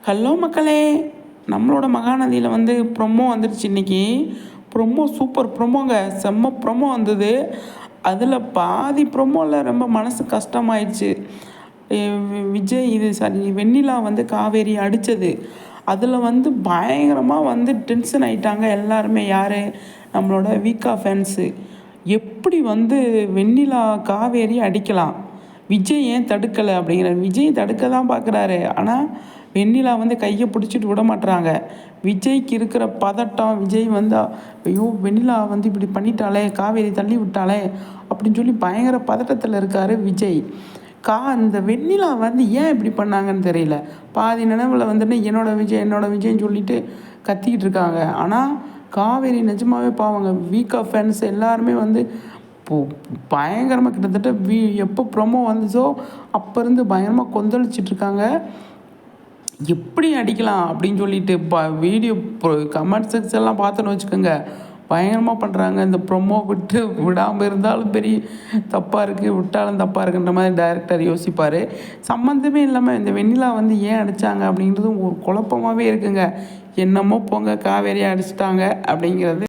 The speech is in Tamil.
ஹலோ மக்களே! நம்மளோட மகாநதியில ப்ரொமோ வந்துடுச்சு இன்னைக்கு. ப்ரொமோ சூப்பர் ப்ரொமோங்க. செம்ம ப்ரொமோ வந்தது. அதில பாதி ப்ரொமோல ரொம்ப மனசு கஷ்டமாயிடுச்சு. விஜய் வெண்ணிலா காவேரி அடித்தது. அதில் பயங்கரமாக டென்ஷன் ஆயிட்டாங்க எல்லாருமே. யார்? நம்மளோட வீக்கா ஃபேன்ஸு. எப்படி வெண்ணிலா காவேரி அடிக்கலாம்? விஜய் ஏன் தடுக்கலை அப்படிங்கிற. விஜய் தடுக்க தான் பார்க்குறாரு. ஆனால் வெண்ணிலா கையை பிடிச்சிட்டு விட மாட்டுறாங்க. விஜய்க்கு இருக்கிற பதட்டம். விஜய் ஐயோ வெண்ணிலா இப்படி பண்ணிட்டாலே, காவேரி தள்ளி விட்டாலே அப்படின்னு சொல்லி பயங்கர பதட்டத்தில் இருக்கார் விஜய். இந்த வெண்ணிலா ஏன் இப்படி பண்ணாங்கன்னு தெரியல. பாதி நினைவில் என்னோட விஜய்ன்னு சொல்லிட்டு கத்திக்கிட்டு இருக்காங்க. ஆனால் காவேரி நிஜமாகவே பாவங்க. வீக்கா ஃபேன்ஸ் எல்லாருமே பயங்கரமாக கிட்டத்தட்ட எப்போ ப்ரொமோ வந்துச்சோ அப்போ இருந்து பயங்கரமாக கொந்தளிச்சிட்ருக்காங்க. எப்படி அடிக்கலாம் அப்படின்னு சொல்லிட்டு வீடியோ கமெண்ட் செக்ஷன் எல்லாம் பார்த்தோன்னு வச்சுக்கோங்க, பயங்கரமாக பண்ணுறாங்க. இந்த ப்ரொமோ விடாமல் இருந்தாலும் பெரிய தப்பாக இருக்குது, விட்டாலும் தப்பாக இருக்குன்ற மாதிரி டைரக்டர் யோசிப்பார். சம்மந்தமே இல்லாமல் இந்த வெண்ணிலா ஏன் அடித்தாங்க அப்படிங்கிறது ஒரு குழப்பமாகவே இருக்குங்க. என்னமோ போங்க, காவேரியை அடிச்சிட்டாங்க அப்படிங்கிறது